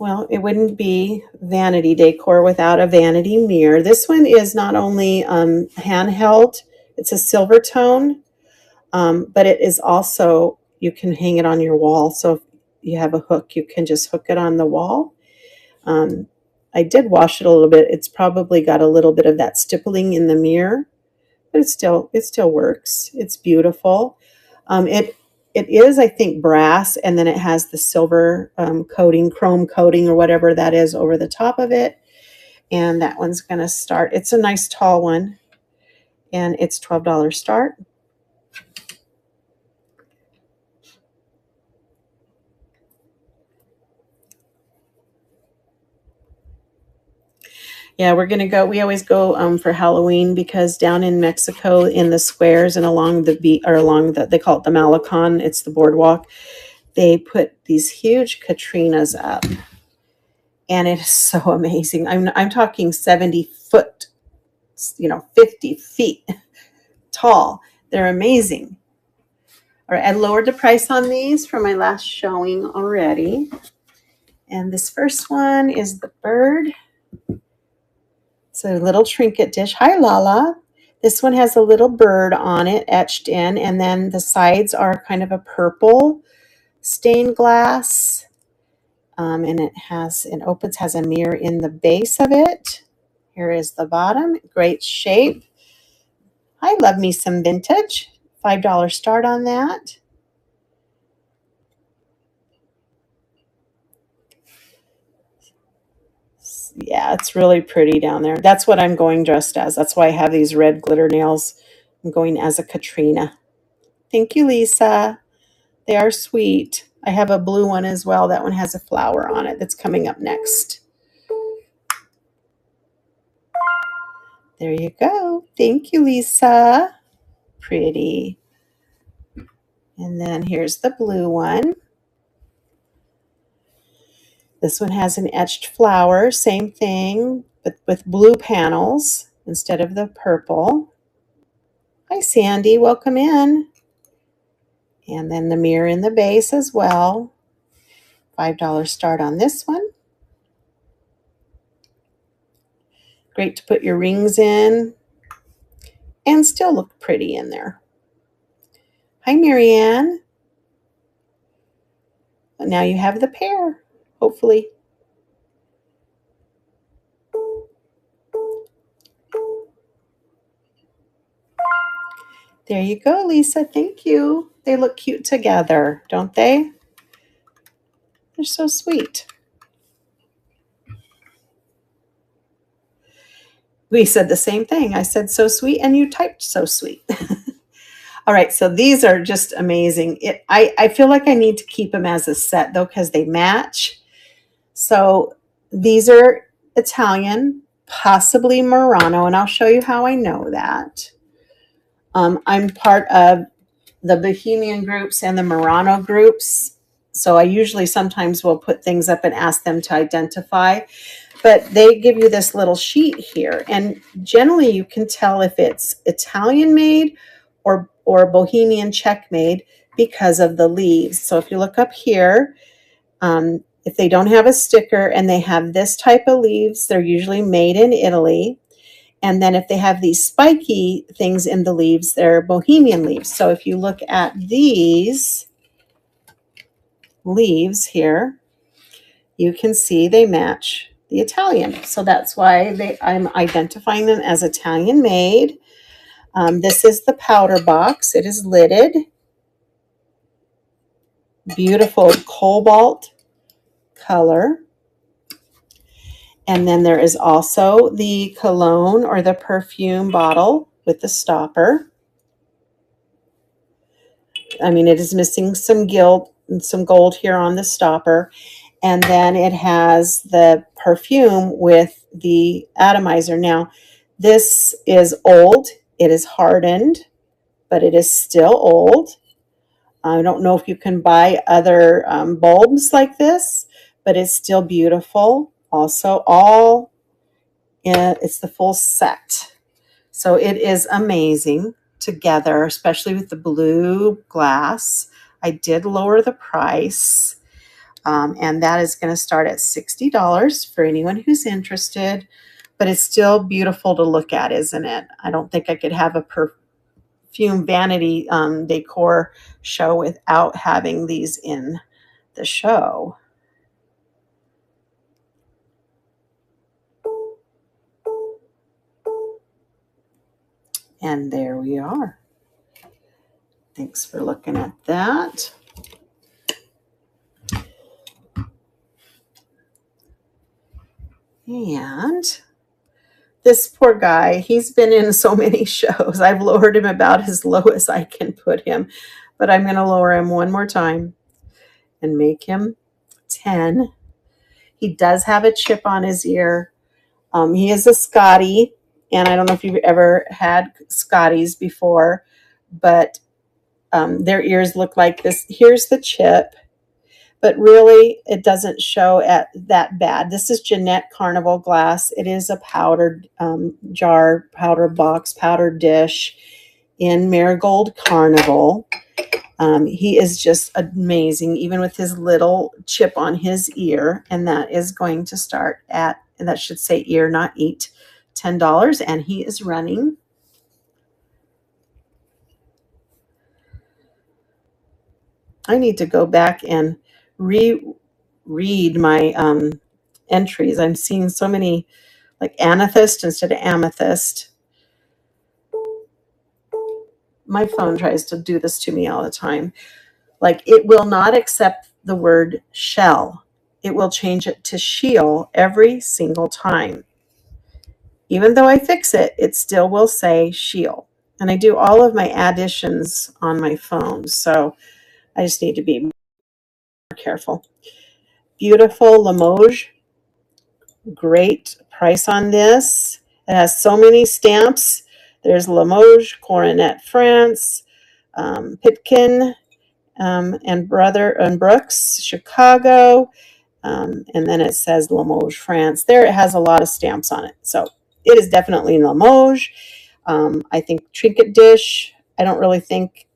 Speaker 1: Well, it wouldn't be vanity decor without a vanity mirror. This one is not only handheld, it's a silver tone, but it is also, you can hang it on your wall. So if you have a hook, you can just hook it on the wall. Um, I did wash it a little bit. It's probably got a little bit of that stippling in the mirror, but it still works. It's beautiful. It is, I think, brass, and then it has the silver coating, chrome coating, or whatever that is over the top of it. And that one's going to start. It's a nice tall one, and it's $12 start. Yeah, we're gonna go. We always go for Halloween because down in Mexico, in the squares and along the beach, or along the, they call it the Malecon. It's the boardwalk. They put these huge Katrinas up, and it is so amazing. I'm talking 70 foot, 50 feet tall. They're amazing. All right, I lowered the price on these from my last showing already. And this first one is the bird. It's a little trinket dish. Hi, Lala. This one has a little bird on it etched in, and then the sides are kind of a purple stained glass. And it opens, has a mirror in the base of it. Here is the bottom. Great shape. I love me some vintage. $5 start on that. Yeah, it's really pretty down there. That's what I'm going dressed as. That's why I have these red glitter nails. I'm going as a Katrina. Thank you, Lisa. They are sweet. I have a blue one as well. That one has a flower on it that's coming up next. There you go. Thank you, Lisa. Pretty. And then here's the blue one. This one has an etched flower, same thing, but with blue panels instead of the purple. Hi, Sandy. Welcome in. And then the mirror in the base as well. $5 start on this one. Great to put your rings in and still look pretty in there. Hi, Marianne. Now you have the pair, hopefully. There you go, Lisa. Thank you. They look cute together, don't they? They're so sweet. We said the same thing. I said so sweet, and you typed so sweet. All right, so these are just amazing. I feel like I need to keep them as a set, though, because they match. So these are Italian, possibly Murano, and I'll show you how I know that. I'm part of the Bohemian groups and the Murano groups. So I usually sometimes will put things up and ask them to identify. But they give you this little sheet here. And generally you can tell if it's Italian made or Bohemian Czech made because of the leaves. So if you look up here, if they don't have a sticker and they have this type of leaves, they're usually made in Italy. And then if they have these spiky things in the leaves, they're Bohemian leaves. So if you look at these leaves here, you can see they match the Italian. So that's why I'm identifying them as Italian made. This is the powder box. It is lidded. Beautiful cobalt color. And then there is also the cologne or the perfume bottle with the stopper. I mean, it is missing some gold here on the stopper. And then it has the perfume with the atomizer. Now, this is old. It is hardened, but it is still old. I don't know if you can buy other bulbs like this, but it's still beautiful. Also, it's the full set. So it is amazing together, especially with the blue glass. I did lower the price. And that is going to start at $60 for anyone who's interested. But it's still beautiful to look at, isn't it? I don't think I could have a perfume vanity decor show without having these in the show. And there we are. Thanks for looking at that. And this poor guy, he's been in so many shows. I've lowered him about as low as I can put him, but I'm going to lower him one more time and make him 10. He does have a chip on his ear. He is a Scotty, and I don't know if you've ever had Scotties before, but their ears look like this. Here's the chip, but really it doesn't show at that bad. This is Jeanette Carnival glass. It is a powdered jar, powder box, powdered dish in Marigold Carnival. He is just amazing, even with his little chip on his ear, and that is going to start at, and that should say ear, not eat, $10, and he is running. I need to go back and reread my entries. I'm seeing so many like amethyst instead of amethyst. My phone tries to do this to me all the time. Like, it will not accept the word shell. It will change it to sheol every single time. Even though I fix it, it still will say sheol. And I do all of my additions on my phone, so I just need to be more careful. Beautiful Limoges. Great price on this. It has so many stamps. There's Limoges, Coronet France, Pitkin, and Brooks, Chicago. And then it says Limoges, France. There it has a lot of stamps on it. So it is definitely Limoges. I think Trinket Dish. I don't really think,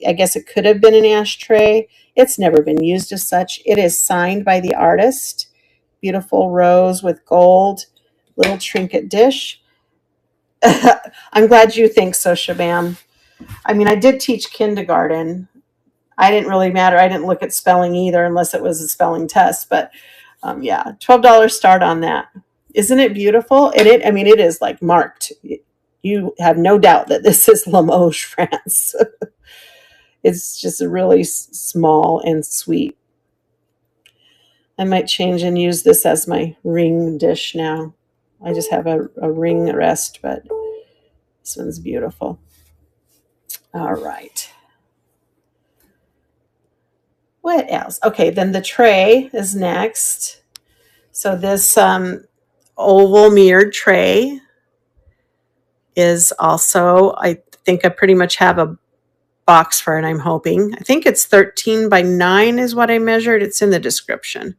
Speaker 1: I guess it could have been an ashtray. It's never been used as such. It is signed by the artist. Beautiful rose with gold, little trinket dish. I'm glad you think so, Shabam. I mean, I did teach kindergarten. I didn't really matter. I didn't look at spelling either unless it was a spelling test. But yeah, $12 start on that. Isn't it beautiful? And I mean, it is like marked. You have no doubt that this is Limoges, France. It's just really small and sweet. I might change and use this as my ring dish now. I just have a ring rest, but this one's beautiful. All right. What else? Okay, then the tray is next. So this oval mirrored tray is also, I think I pretty much have a box for it, I'm hoping. I think it's 13 by 9 is what I measured. It's in the description.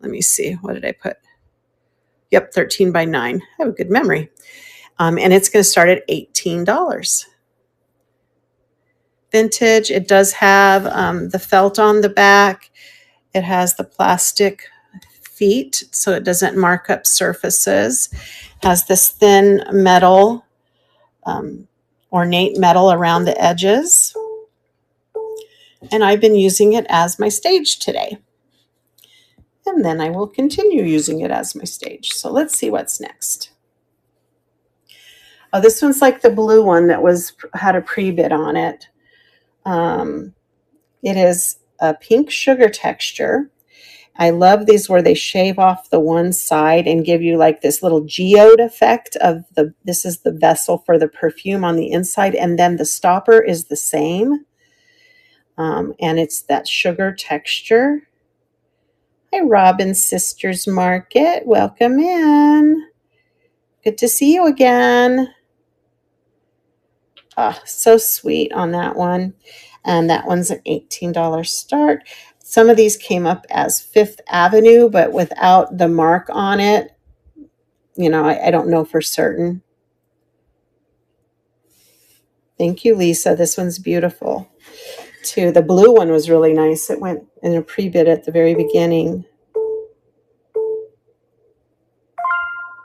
Speaker 1: Let me see. What did I put? Yep, 13 by 9. I have a good memory. And it's going to start at $18. Vintage. It does have the felt on the back. It has the plastic feet so it doesn't mark up surfaces. It has this thin metal, ornate metal around the edges. And I've been using it as my stage today. And then I will continue using it as my stage. So let's see what's next. Oh, this one's like the blue one that had a pre-bid on it. It is a pink sugar texture. I love these where they shave off the one side and give you like this little geode effect of this is the vessel for the perfume on the inside, and then the stopper is the same. And it's that sugar texture. Hi, Robin Sisters Market. Welcome in. Good to see you again. Oh, so sweet on that one. And that one's an $18 start. Some of these came up as Fifth Avenue, but without the mark on it. You know, I don't know for certain. Thank you, Lisa. This one's beautiful. too. The blue one was really nice. It went in a pre-bid at the very beginning.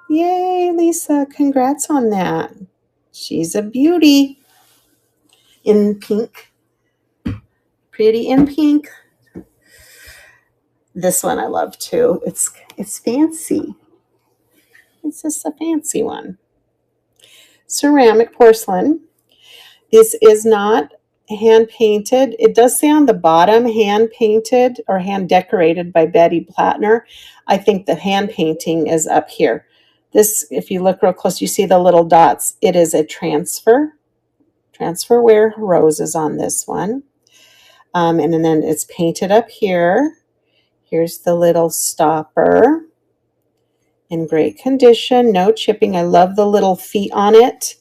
Speaker 1: Yay, Lisa. Congrats on that. She's a beauty in pink. Pretty in pink. This one I love too. It's fancy. It's just a fancy one. Ceramic porcelain. This is not hand painted. It does say on the bottom hand painted or hand decorated by Betty Plattner. I think the hand painting is up here. This, if you look real close, you see the little dots. It is a transferware roses on this one. And then it's painted up here. Here's the little stopper in great condition, no chipping. I love the little feet on it.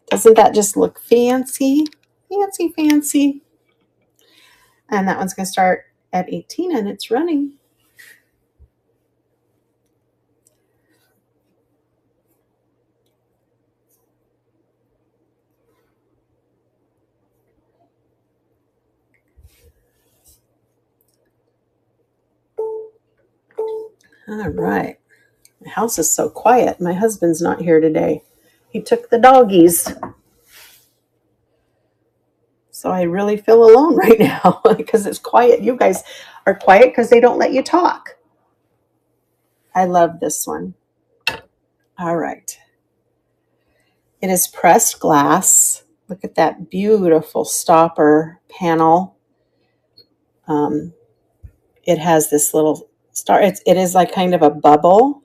Speaker 1: Doesn't that just look fancy? Fancy, fancy. And that one's going to start at 18 and it's running. All right. The house is so quiet. My husband's not here today. He took the doggies. So I really feel alone right now because it's quiet. You guys are quiet because they don't let you talk. I love this one. All right. It is pressed glass. Look at that beautiful stopper panel. It has this little star. It is like kind of a bubble.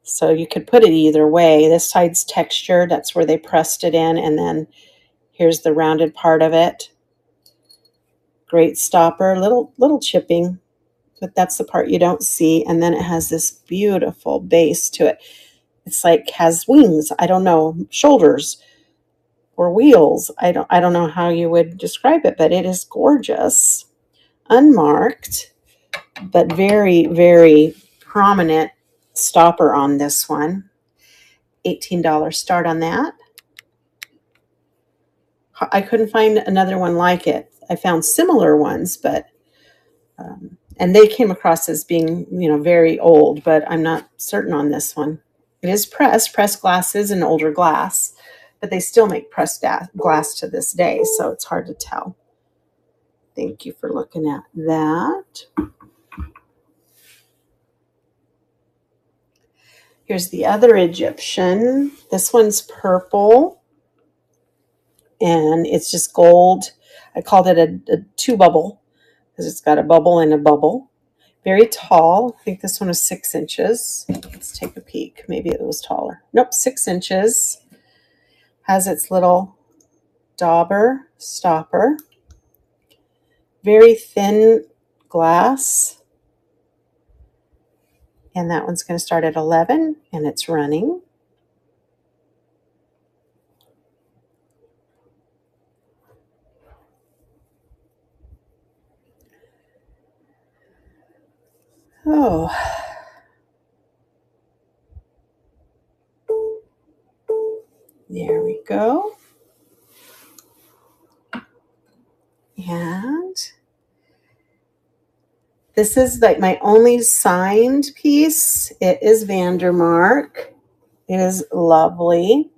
Speaker 1: So you could put it either way. This side's textured. That's where they pressed it in. And then here's the rounded part of it. Great stopper, little chipping, but that's the part you don't see. And then it has this beautiful base to it. It's like has wings. I don't know, shoulders or wheels. I don't know how you would describe it, but it is gorgeous. Unmarked, but very, very prominent stopper on this one. $18 start on that. I couldn't find another one like it. I found similar ones, but and they came across as being, very old, but I'm not certain on this one. It is pressed. Pressed glass is an older glass, but they still make pressed glass to this day, so it's hard to tell. Thank you for looking at that. Here's the other Egyptian. This one's purple, and it's just gold. I called it a two bubble because it's got a bubble and a bubble. Very tall. I think this one was 6 inches. Let's take a peek. Maybe it was taller. Nope, 6 inches. Has its little dauber stopper. Very thin glass. And that one's going to start at 11 and it's running. Oh. There we go. And this is like my only signed piece. It is Vandermark. It is lovely.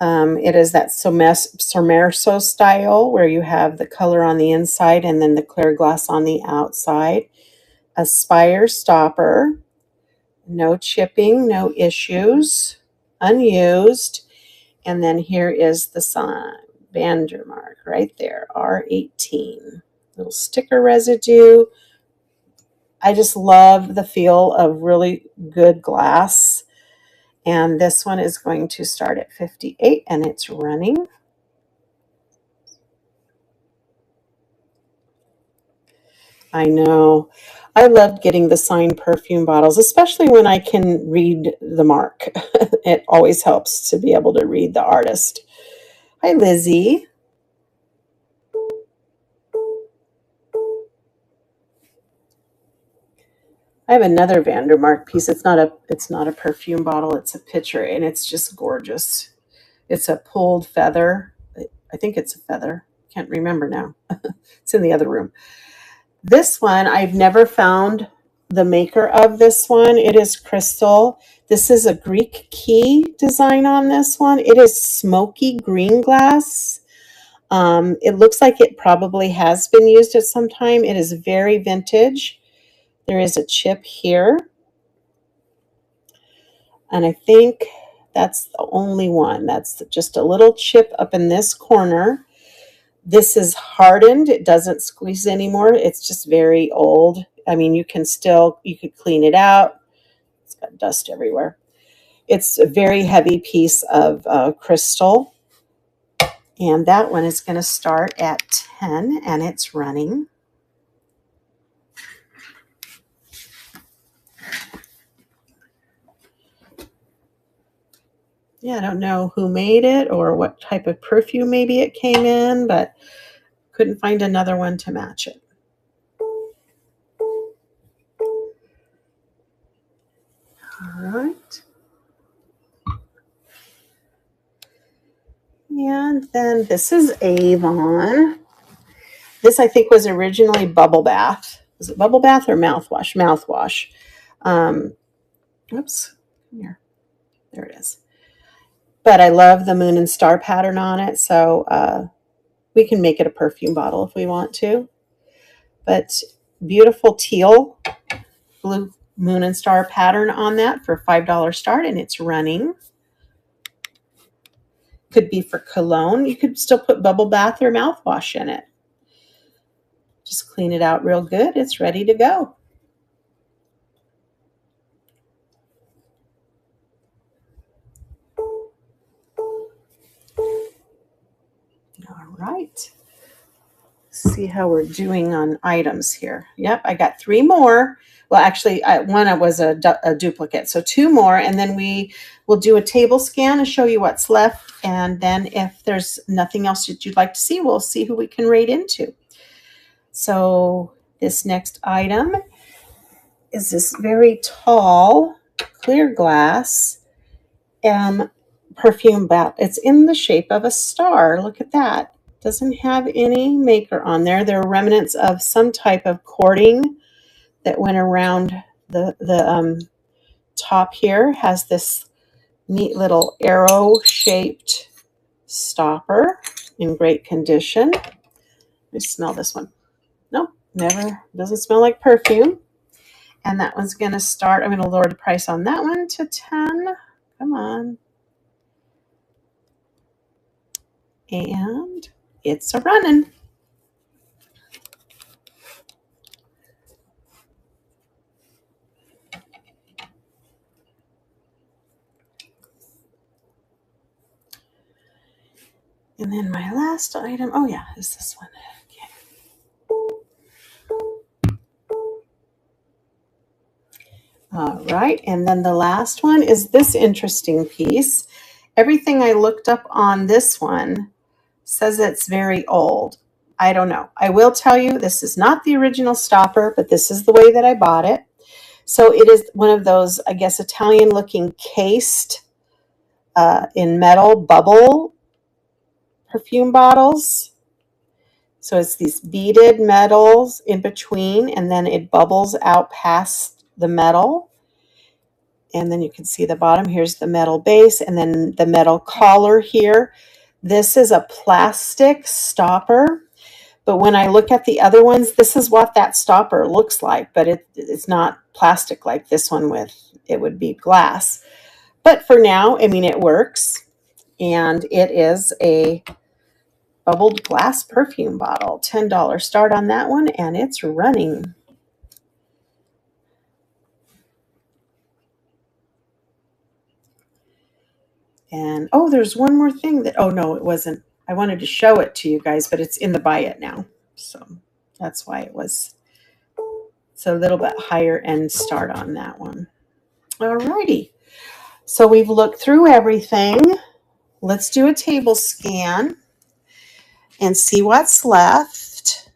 Speaker 1: It is that Somerso style where you have the color on the inside and then the clear glass on the outside. A spire stopper. No chipping, no issues. Unused. And then here is the sign. Vandermark right there. R18. Little sticker residue. I just love the feel of really good glass. And this one is going to start at 58 and it's running. I know. I love getting the signed perfume bottles, especially when I can read the mark. It always helps to be able to read the artist. Hi, Lizzie. I have another Vandermark piece. It's not a perfume bottle. It's a pitcher, and it's just gorgeous. It's a pulled feather. I think it's a feather. Can't remember now. It's in the other room. This one, I've never found the maker of this one. It is crystal. This is a Greek key design on this one. It is smoky green glass. It looks like it probably has been used at some time. It is very vintage. There is a chip here. And I think that's the only one. That's just a little chip up in this corner. This is hardened. It doesn't squeeze anymore. It's just very old. I mean, you could clean it out. It's got dust everywhere. It's a very heavy piece of crystal. And that one is going to start at 10 and it's running. Yeah, I don't know who made it or what type of perfume maybe it came in, but couldn't find another one to match it. All right. And then this is Avon. This, I think, was originally Bubble Bath. Was it Bubble Bath or mouthwash? Mouthwash. Oops. Here. There it is. But I love the moon and star pattern on it, so we can make it a perfume bottle if we want to. But beautiful teal blue moon and star pattern on that for $5 start, and it's running. Could be for cologne. You could still put bubble bath or mouthwash in it. Just clean it out real good. It's ready to go. All right. See how we're doing on items here. Yep, I got 3 more. Well, actually, one was a duplicate. So 2 more, and then we will do a table scan and show you what's left. And then if there's nothing else that you'd like to see, we'll see who we can rate into. So this next item is this very tall clear glass perfume bottle. It's in the shape of a star. Look at that. Doesn't have any maker on there. There are remnants of some type of cording that went around the top here. Has this neat little arrow-shaped stopper in great condition. Let me smell this one. Nope, never. Doesn't smell like perfume. And that one's going to start. I'm going to lower the price on that one to 10. Come on. And it's a running. And then my last item, oh yeah, is this one. Okay. All right, and then the last one is this interesting piece. Everything I looked up on this one says it's very old. I don't know. I will tell you this is not the original stopper, but this is the way that I bought it. So it is one of those, I guess, Italian looking cased in metal bubble perfume bottles. So it's these beaded metals in between, and then it bubbles out past the metal. And then you can see the bottom. Here's the metal base, and then the metal collar here. This is a plastic stopper. But when I look at the other ones, this is what that stopper looks like. But it's not plastic like this one it would be glass. But for now, I mean, it works. And it is a bubbled glass perfume bottle. $10 start on that one, and it's running. And oh, there's one more thing that, oh no, it wasn't. I wanted to show it to you guys, but it's in the buy it now. So that's why it's a little bit higher end start on that one. All righty. So we've looked through everything. Let's do a table scan and see what's left.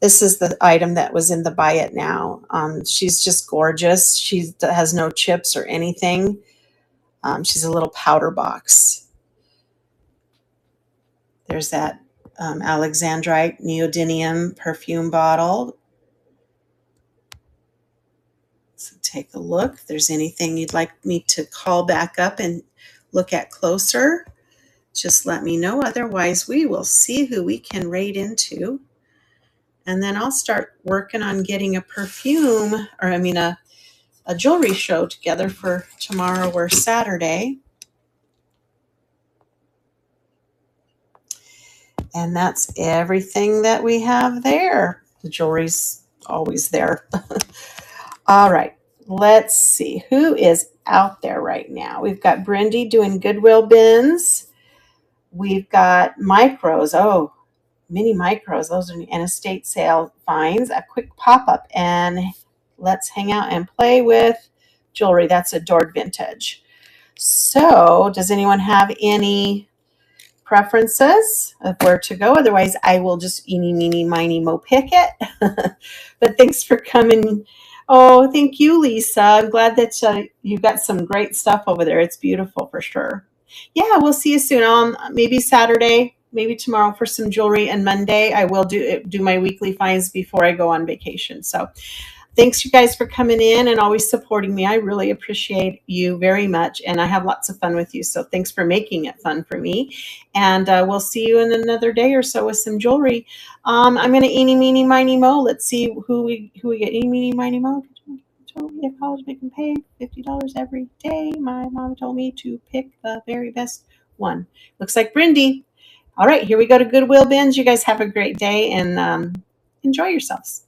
Speaker 1: This is the item that was in the buy it now. She's just gorgeous. She has no chips or anything. She's a little powder box. There's that Alexandrite neodymium perfume bottle. So take a look. If there's anything you'd like me to call back up and look at closer, just let me know. Otherwise, we will see who we can raid into. And then I'll start working on getting a perfume, or a jewelry show together for tomorrow or Saturday. And that's everything that we have there. The jewelry's always there. All right, let's see who is out there right now. We've got Brindy doing Goodwill bins. We've got micros. Oh, mini micros. Those are an estate sale finds. A quick pop-up and let's hang out and play with jewelry. That's Adored Vintage. So does anyone have any preferences of where to go? Otherwise, I will just eeny, meeny, miny, mo pick it. But thanks for coming. Oh, thank you, Lisa. I'm glad that you got some great stuff over there. It's beautiful for sure. Yeah, we'll see you soon. Maybe Saturday, maybe tomorrow for some jewelry, and Monday I will do my weekly finds before I go on vacation. So thanks you guys for coming in and always supporting me. I really appreciate you very much, and I have lots of fun with you. So thanks for making it fun for me. And we'll see you in another day or so with some jewelry. I'm going to eeny, meeny, miny, mo. Let's see who we get. Eeny, meeny, miny, mo. Told me if college make them pay $50 every day. My mom told me to pick the very best one. Looks like Brindy. All right, here we go to Goodwill bins. You guys have a great day and enjoy yourselves.